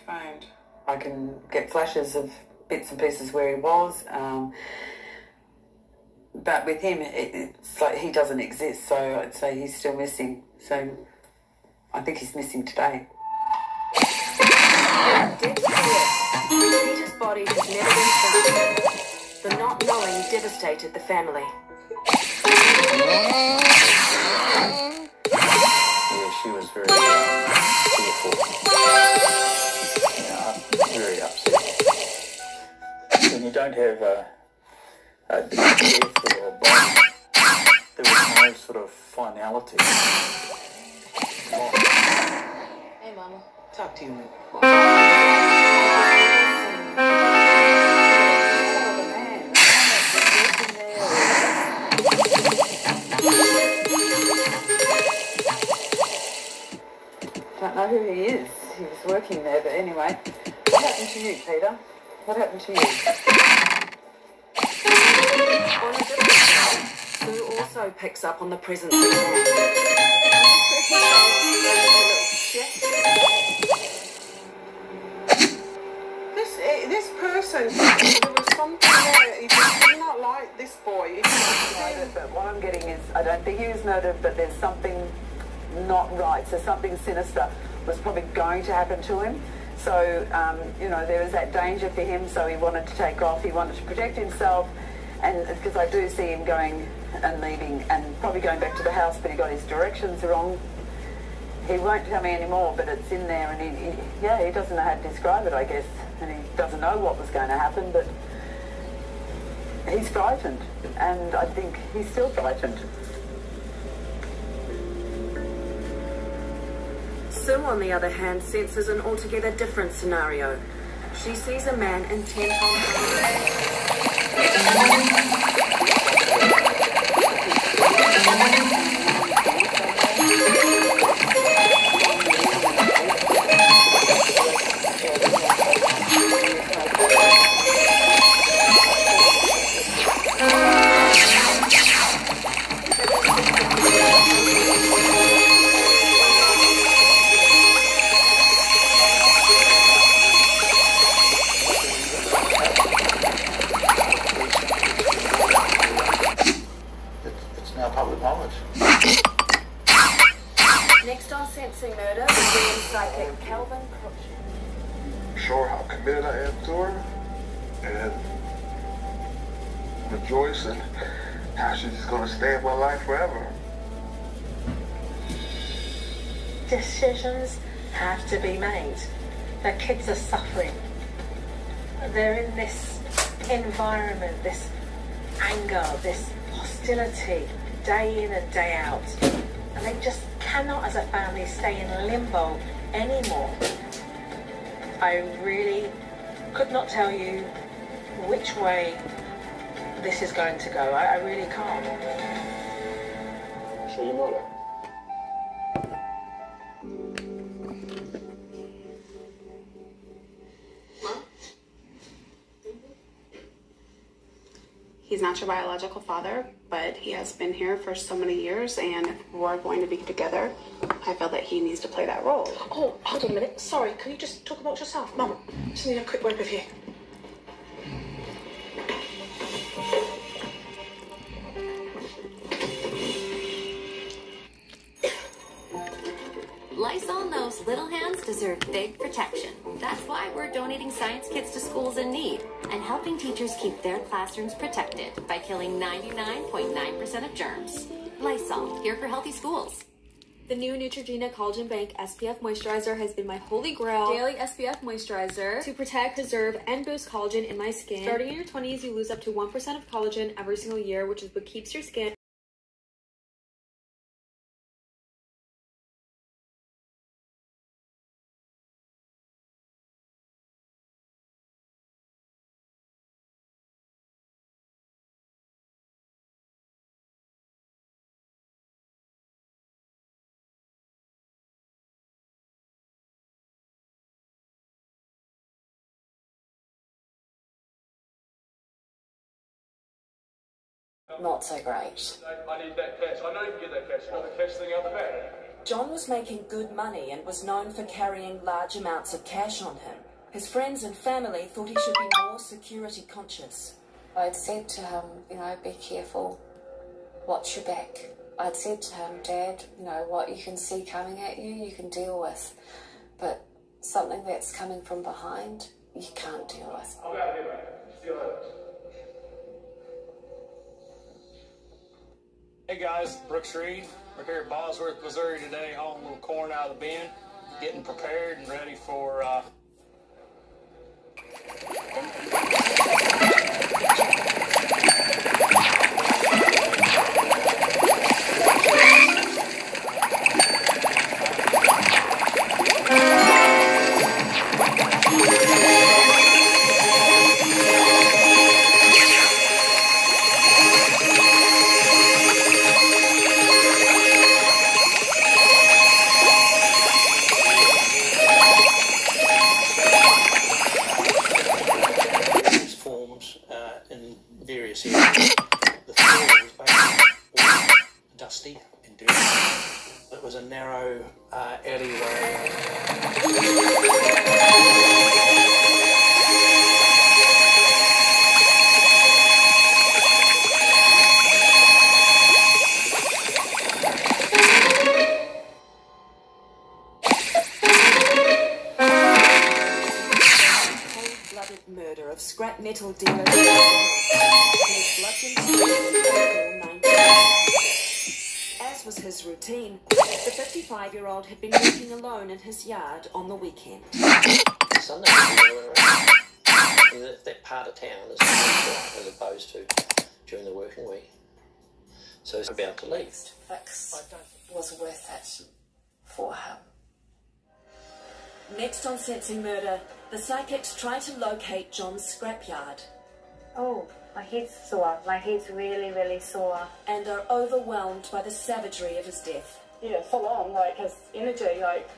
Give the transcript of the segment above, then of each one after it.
phoned. I can get flashes of bits and pieces where he was, but with him, it's like he doesn't exist, so I'd say he's still missing. So I think he's missing today. Peter's body has never been found. The not knowing devastated the family. Yeah, she was very fearful. Very upset. When you don't have a death or a bond, there was no sort of finality. Hey, Mama. Talk to you. Don't know who he is. He was working there, but anyway. What happened to you, Peter? What happened to you? On a different side, Sue also picks up on the presence of a man. This person, there was something there. He did not like this boy. But what I'm getting is, I don't think he was murdered, but there's something not right. So something sinister was probably going to happen to him. So, you know, there was that danger for him, so he wanted to take off. He wanted to protect himself, and because I do see him going and leaving and probably going back to the house, but he got his directions wrong. He won't tell me anymore, but it's in there, and he doesn't know how to describe it, I guess, and he doesn't know what was going to happen, but he's frightened, and I think he's still frightened. Sue, on the other hand, senses an altogether different scenario. She sees a man intent on Next on Sensing Murder, the dream psychic Calvin Crutch. Sure how committed I am to her, and rejoice in how she's just gonna stay in my life forever. Decisions have to be made. The kids are suffering. They're in this environment, this anger, this hostility, day in and day out. And they just cannot, as a family, stay in limbo anymore. I really could not tell you which way this is going to go. I really can't. So you know that. He's not your biological father, but he has been here for so many years, and if we're going to be together, I feel that he needs to play that role. Oh, hold on a minute. Sorry, can you just talk about yourself? Mum, just need a quick word with you. Lysol knows little hands deserve big protection. That's why we're donating science kits to schools in need and helping teachers keep their classrooms protected by killing 99.9% of germs. Lysol, here for healthy schools. The new Neutrogena Collagen Bank SPF Moisturizer has been my holy grail daily SPF moisturizer to protect, preserve, and boost collagen in my skin. Starting in your 20s, you lose up to 1% of collagen every single year, which is what keeps your skin Not so great. I need that cash. I know you can get that cash. You got the cash thing out the back. John was making good money and was known for carrying large amounts of cash on him. His friends and family thought he should be more security conscious. I'd said to him, you know, be careful, watch your back. I'd said to him, Dad, you know, what you can see coming at you, you can deal with. But something that's coming from behind, you can't deal with. I'll go ahead, mate. See you later. Hey guys, Brooks Reed. We're here at Bosworth, Missouri today, hauling a little corn out of the bin, getting prepared and ready for various areas. The floor was basically dusty and dirty. It was a narrow alleyway. Murder of scrap metal dealer as was his routine, the 55-year-old had been working alone in his yard on the weekend. Sunday in that part of town is as opposed to during the working week. So it's about to leave. Fix was worth it for him. Next on Sensing Murder, the psychics try to locate John's scrapyard. Oh, my head's sore. My head's really, really sore. And are overwhelmed by the savagery of his death. Yeah, full on, like his energy, like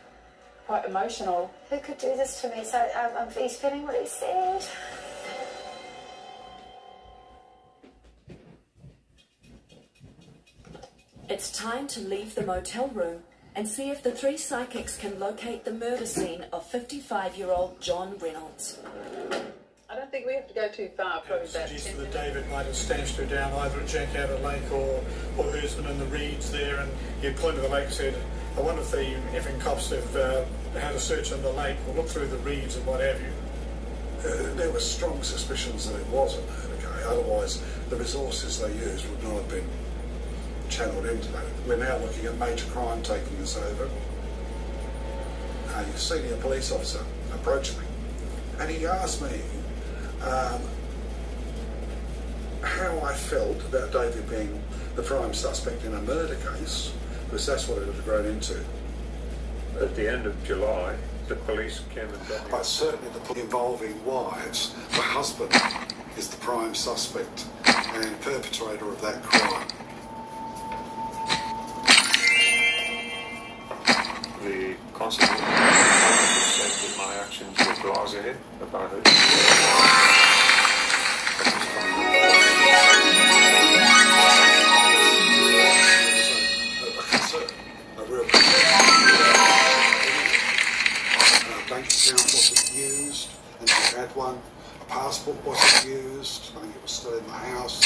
quite emotional. Who could do this to me? So he's feeling really sad. It's time to leave the motel room and see if the three psychics can locate the murder scene of 55-year-old John Reynolds. I don't think we have to go too far, probably about 10 suggested that David might have stashed her down either at Jackadder Lake or Hersman in the reeds there, and he pointed to the lake and said, I wonder if the effing cops have had a search on the lake or looked through the reeds and what have you. There were strong suspicions that it was a murder, okay? Otherwise the resources they used would not have been channeled into that. We're now looking at major crime taking us over. A senior police officer approached me and he asked me how I felt about David being the prime suspect in a murder case, because that's what it had grown into. At the end of July, the police came and got me. But certainly the police involving wives, the husband is the prime suspect and perpetrator of that crime. The constable said that my actions were blasé about it. A real concern. Bank account wasn't used, and she had one. A passport wasn't used. I think it was still in the house.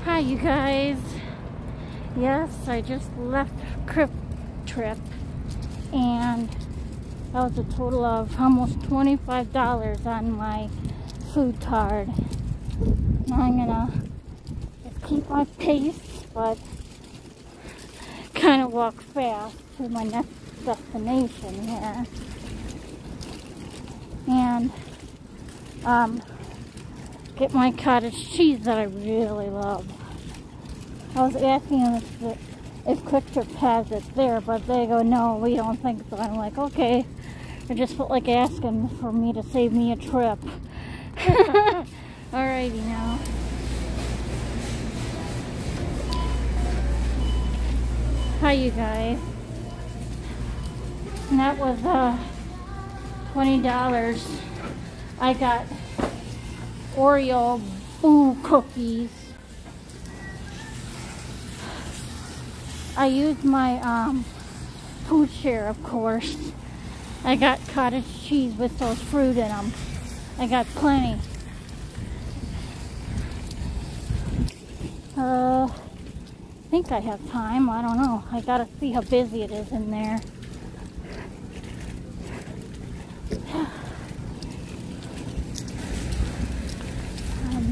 Hi you guys. Yes, I just left Crip Trip and that was a total of almost $25 on my food card. Now I'm gonna just keep my pace but kind of walk fast to my next destination here. And get my cottage cheese that I really love. I was asking them if Quick Trip has it there, but they go, no, we don't think so. I'm like, okay. It just felt like asking for me to save me a trip. Alrighty now. Hi you guys. And that was $20. I got Oreo Boo cookies. I used my food share, of course. I got cottage cheese with those fruit in them. I got plenty. I think I have time. I don't know. I gotta see how busy it is in there.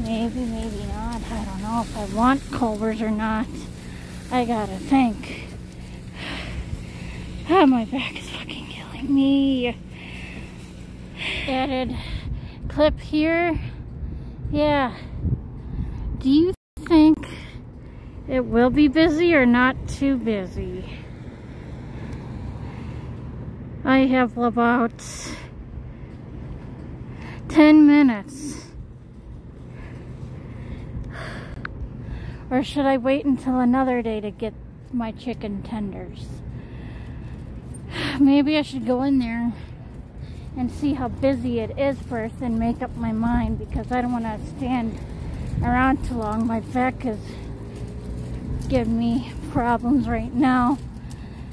Maybe, maybe not. I don't know if I want Culver's or not. I gotta think. Oh, my back is fucking killing me. Added clip here. Yeah. Do you think it will be busy or not too busy? I have about 10 minutes. Or should I wait until another day to get my chicken tenders? Maybe I should go in there and see how busy it is first and make up my mind, because I don't want to stand around too long. My back is giving me problems right now.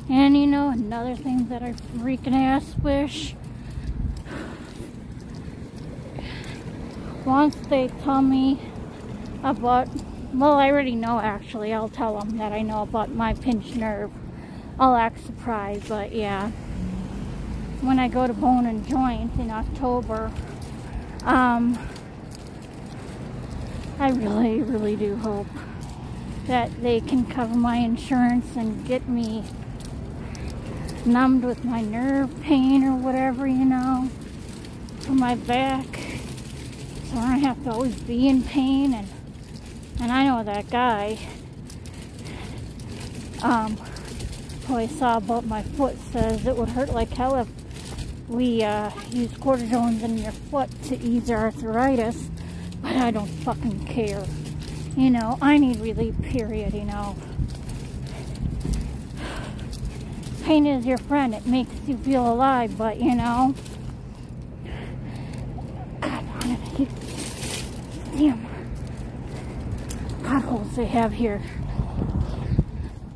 And you know, another thing that I freaking ass wish, once they tell me about, well, I already know actually, I'll tell them that I know about my pinched nerve. I'll act surprised, but yeah. When I go to Bone and Joint in October, I really, really do hope that they can cover my insurance and get me numbed with my nerve pain or whatever, you know, for my back. So I don't have to always be in pain. And I know that guy who I saw about my foot says it would hurt like hell if we use cortisones in your foot to ease your arthritis, but I don't fucking care. You know, I need relief, period, you know. Pain is your friend. It makes you feel alive, but you know. God, I hate damn potholes they have here.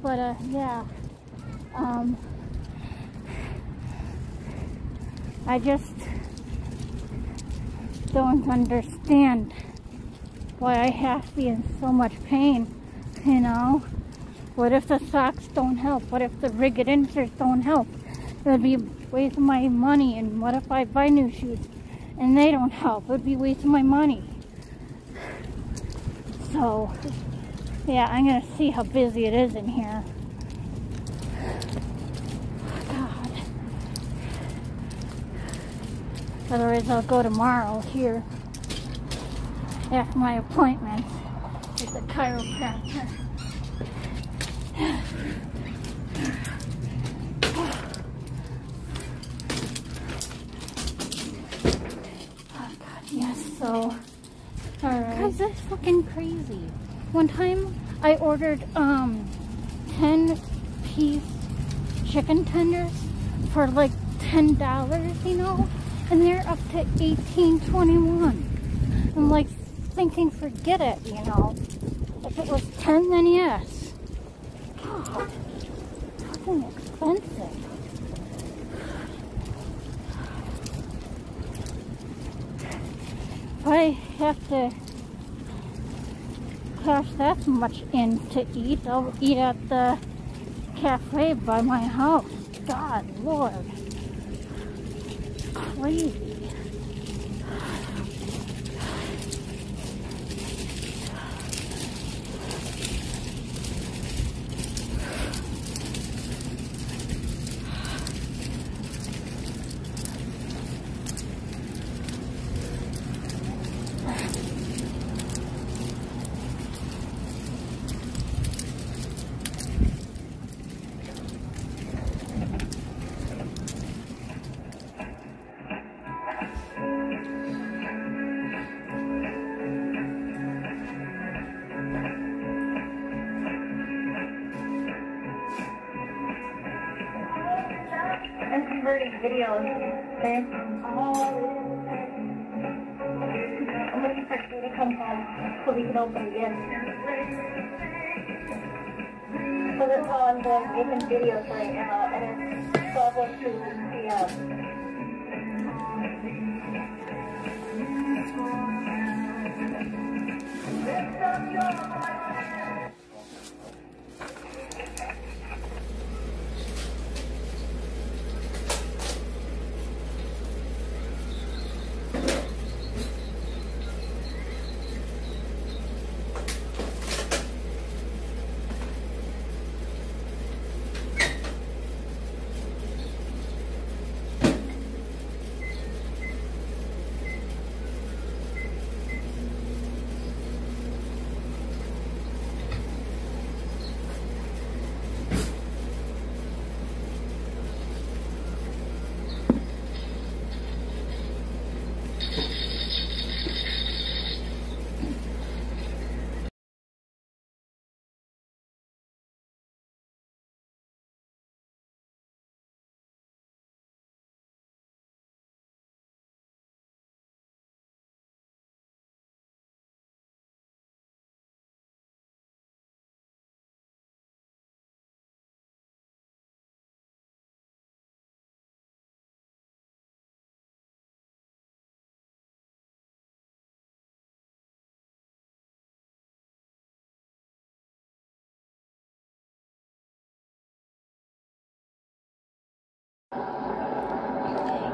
But yeah. I just don't understand why I have to be in so much pain, you know. What if the socks don't help? What if the rigid inserts don't help? It would be a waste of my money. And what if I buy new shoes and they don't help? It would be a waste of my money. So, yeah, I'm going to see how busy it is in here. God. Otherwise, I'll go tomorrow here after my appointment with the chiropractor. Oh God, yes, so alright. Cause that's fucking crazy. One time I ordered 10-piece chicken tenders for like $10, you know, and they're up to $18.21. I'm like thinking, forget it, you know. If it was 10, then yes. God, fucking expensive. If I have to cash that much in to eat, I'll eat at the cafe by my house. God, Lord. It's crazy. videos, okay? I'm waiting for Stu to come home so we can open again. So that's how I'm making videos right now, and it's 12:02 p.m.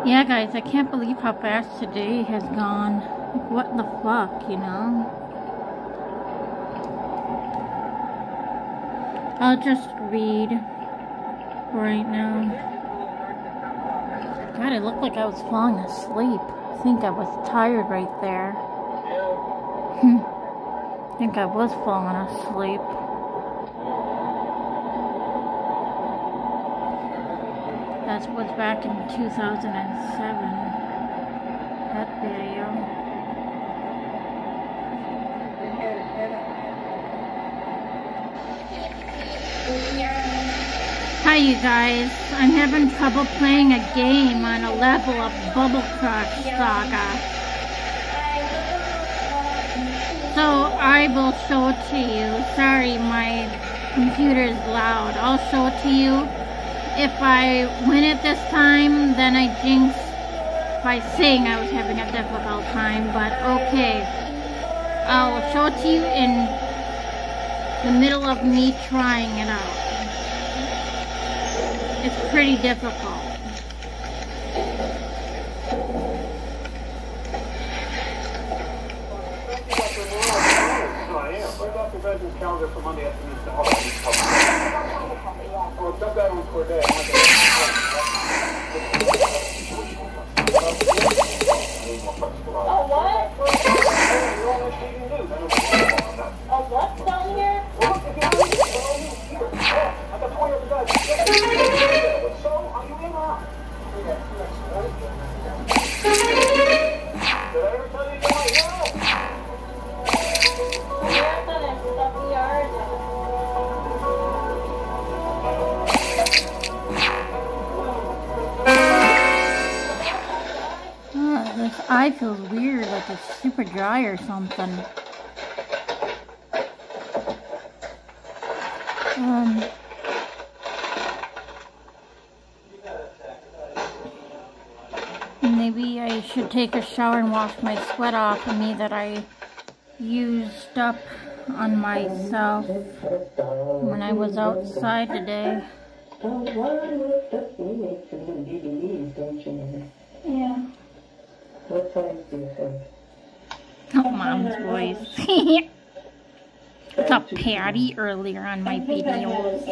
Yeah, guys, I can't believe how fast today has gone. Like, what the fuck, you know? I'll just read right now. God, it looked like I was falling asleep. I think I was tired right there. I think I was falling asleep. That was back in 2007, that video. Hi you guys, I'm having trouble playing a game on a level of Bubble Crush Saga. So I will show it to you. Sorry, my computer is loud. I'll show it to you. If I win it this time, then I jinx by saying I was having a difficult time, but okay. I'll show it to you in the middle of me trying it out. It's pretty difficult. Calendar for Monday afternoon. Oh, dump that on for a day. Oh, what? Oh, what's down here? I got 20 other guys. So, are you in now? Did I ever tell you you might know? This eye feels weird, like it's super dry or something. Maybe I should take a shower and wash my sweat off of me that I used up on myself when I was outside today. Yeah. What size do you have? Oh, Mom's voice. I saw Patty earlier on my videos.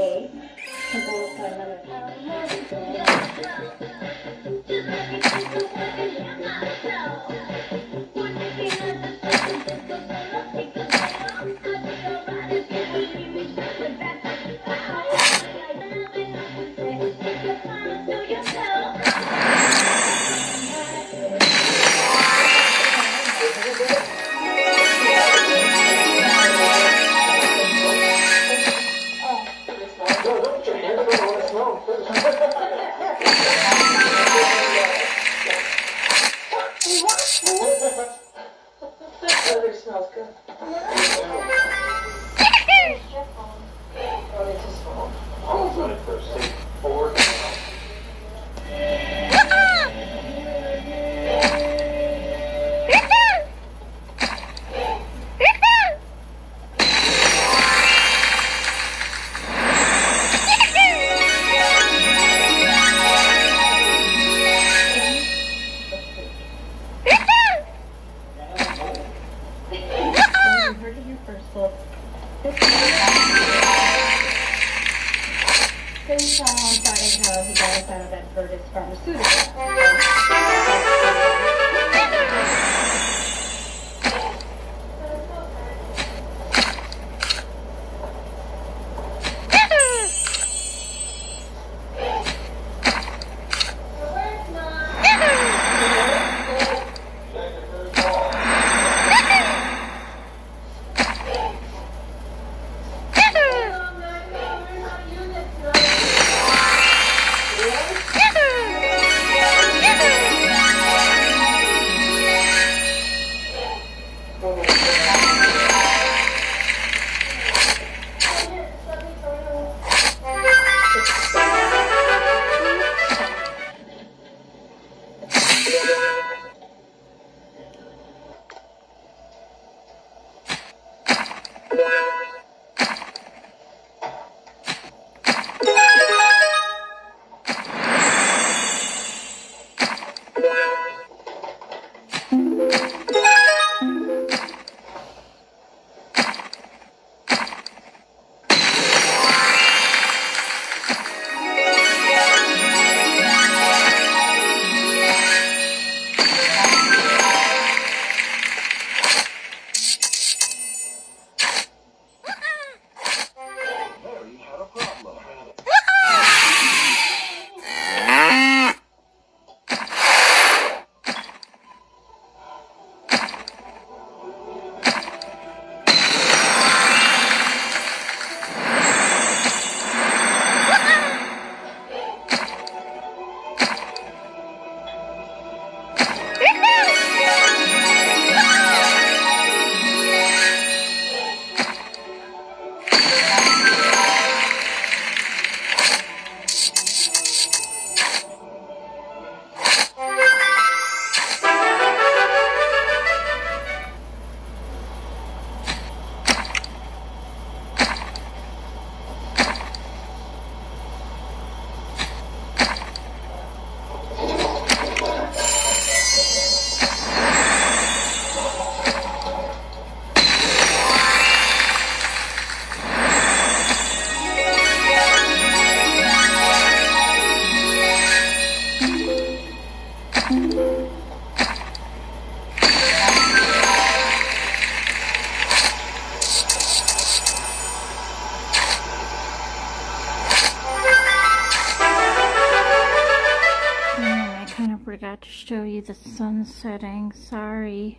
forgot to show you the sun setting. Sorry.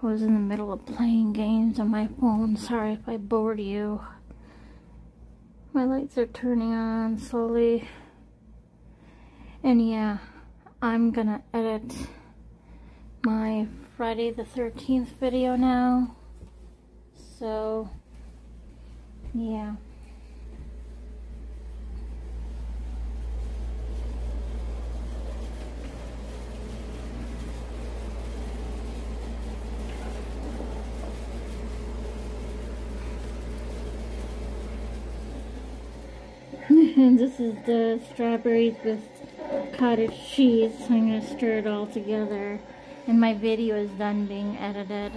I was in the middle of playing games on my phone. Sorry if I bored you. My lights are turning on slowly. And yeah, I'm gonna edit my Friday the 13th video now. So, yeah. And this is the strawberries with cottage cheese. So I'm going to stir it all together. And my video is done being edited.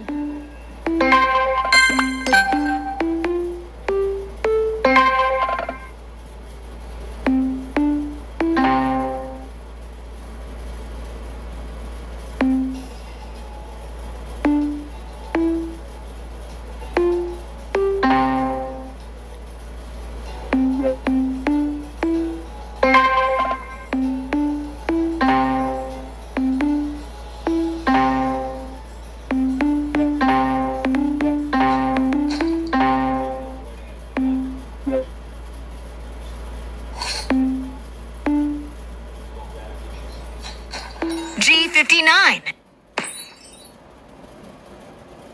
G59,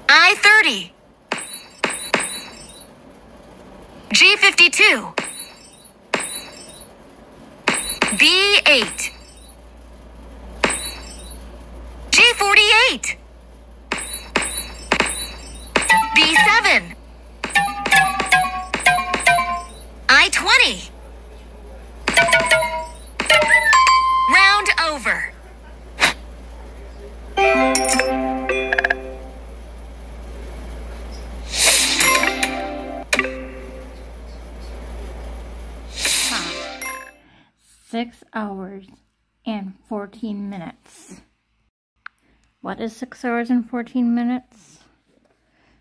I30, G52, B8, G48, B7, I20. Round over. Huh. 6 hours and 14 minutes. What is 6 hours and 14 minutes?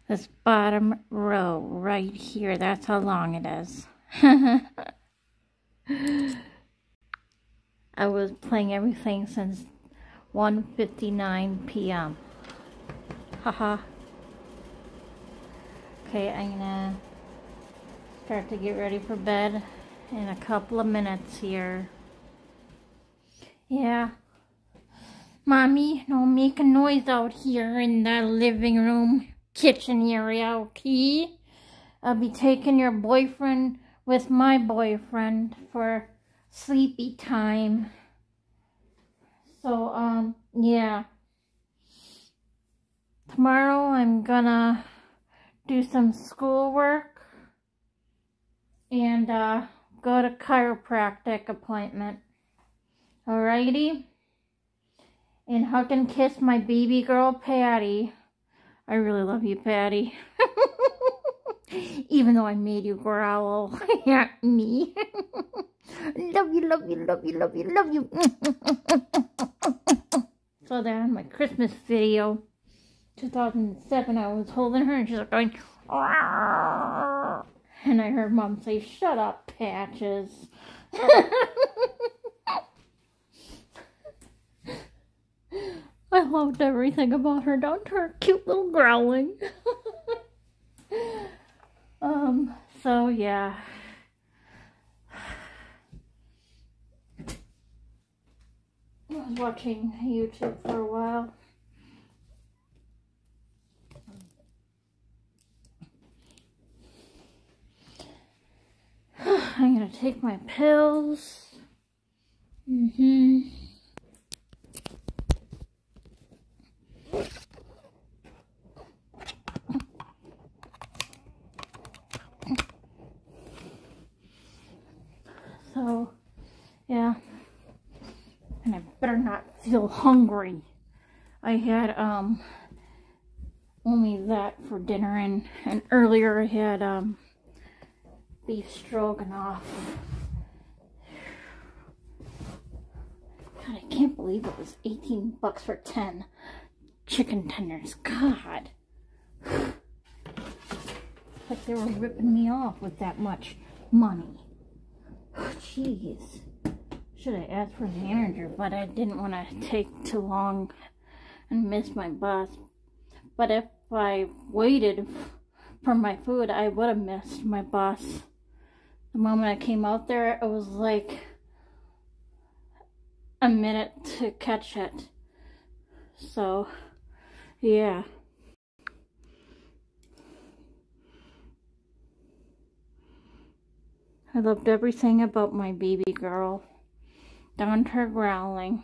This bottom row right here, that's how long it is. I was playing everything since 1:59 p.m. Haha. Okay, I'm gonna start to get ready for bed in a couple of minutes here. Yeah. Mommy, don't make a noise out here in the living room, kitchen area, okay? I'll be taking your boyfriend with my boyfriend for sleepy time. So, yeah. Tomorrow I'm gonna do some schoolwork and go to chiropractic appointment. Alrighty? And hug and kiss my baby girl, Patty. I really love you, Patty. Even though I made you growl at me. Love you, love you, love you, love you, love you. Saw that on my Christmas video. 2007, I was holding her and she's like going, "Arr!" And I heard Mom say, "Shut up, Patches." I loved everything about her, down to her cute little growling. So yeah. I was watching YouTube for a while. I'm gonna take my pills. So, yeah. And I better not feel hungry. I had, only that for dinner, and earlier I had, beef stroganoff. God, I can't believe it was 18 bucks for 10 chicken tenders. God. Like they were ripping me off with that much money. Jeez. Should have asked for the manager, but I didn't want to take too long and miss my bus. But if I waited for my food, I would have missed my bus. The moment I came out there, it was like a minute to catch it. So, yeah. I loved everything about my baby girl, down to her growling.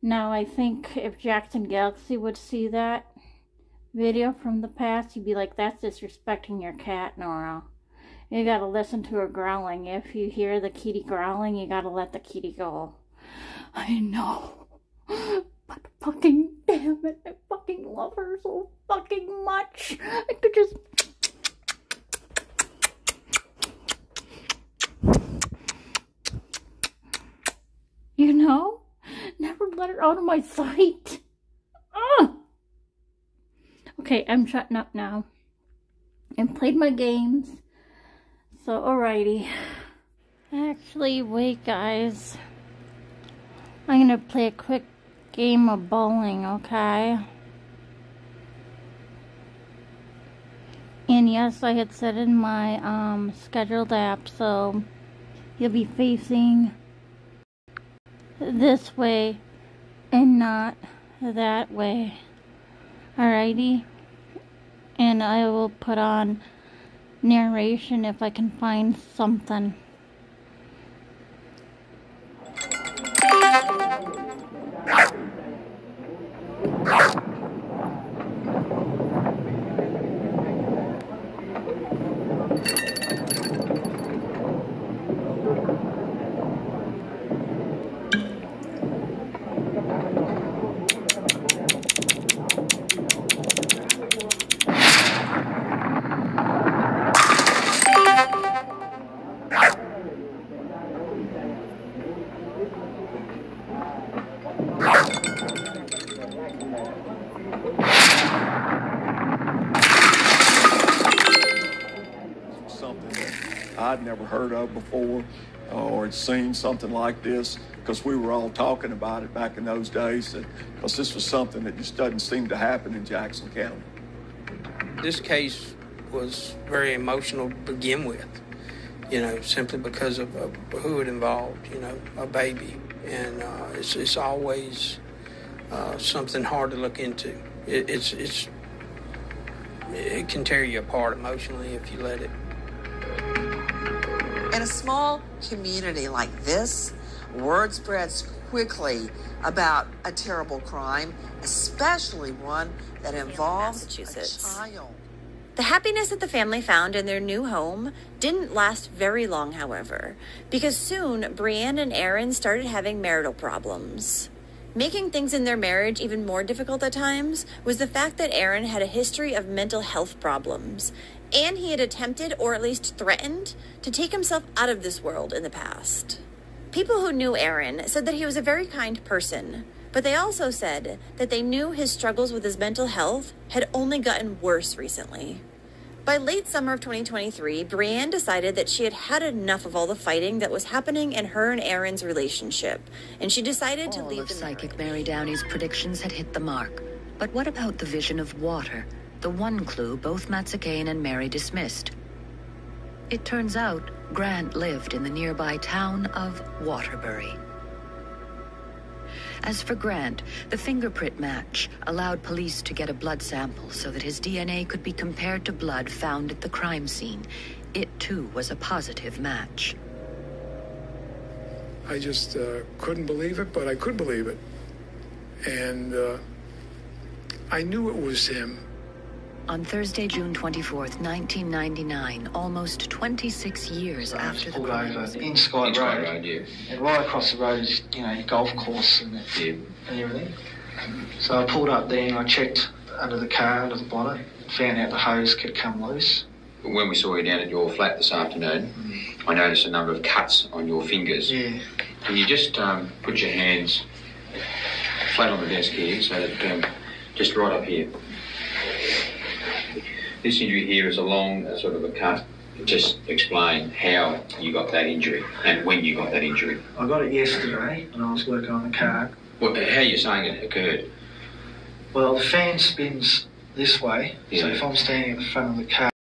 Now I think if Jackson Galaxy would see that video from the past, he'd be like, "That's disrespecting your cat, Nora. You gotta listen to her growling. If you hear the kitty growling, you gotta let the kitty go." I know. But fucking damn it, I fucking love her so fucking much. I could just... You know? Never let her out of my sight. Ugh. Okay, I'm shutting up now. And played my games. So, alrighty. Actually, wait, guys. I'm gonna play a quick game of bowling, okay? And yes, I had set in my scheduled app, so you'll be facing this way and not that way. Alrighty? And I will put on narration if I can find something. I'd never heard of before or had seen something like this, because we were all talking about it back in those days, because this was something that just doesn't seem to happen in Jackson County. This case was very emotional to begin with, simply because of who it involved, a baby. And it's always something hard to look into. It can tear you apart emotionally if you let it. In a small community like this, word spreads quickly about a terrible crime, especially one that involves a child. The happiness that the family found in their new home didn't last very long, however, because soon Brianne and Aaron started having marital problems. Making things in their marriage even more difficult at times was the fact that Aaron had a history of mental health problems, and he had attempted, or at least threatened, to take himself out of this world in the past. People who knew Aaron said that he was a very kind person, but they also said that they knew his struggles with his mental health had only gotten worse recently. By late summer of 2023, Brianne decided that she had had enough of all the fighting that was happening in her and Aaron's relationship, and she decided to leave the Psychic Mary Downey's predictions had hit the mark. But what about the vision of water? The one clue both Matsakane and Mary dismissed. It turns out Grant lived in the nearby town of Waterbury. As for Grant, the fingerprint match allowed police to get a blood sample so that his DNA could be compared to blood found at the crime scene. It, too, was a positive match. I just couldn't believe it, but I could believe it. And I knew it was him. On Thursday, June 24th, 1999, almost 26 years after the crime was in Scott Road, yeah. And right across the road is, your golf course and everything. So I pulled up there and I checked under the car, under the bonnet, and found out the hose had come loose. When we saw you down at your flat this afternoon, I noticed a number of cuts on your fingers. Yeah. Can you just put your hands flat on the desk here, so that just right up here. This injury here is a long sort of a cut. Just explain how you got that injury and when you got that injury. I got it yesterday when I was working on the car. Well, how are you saying it occurred? Well, the fan spins this way, so if I'm standing at the front of the car,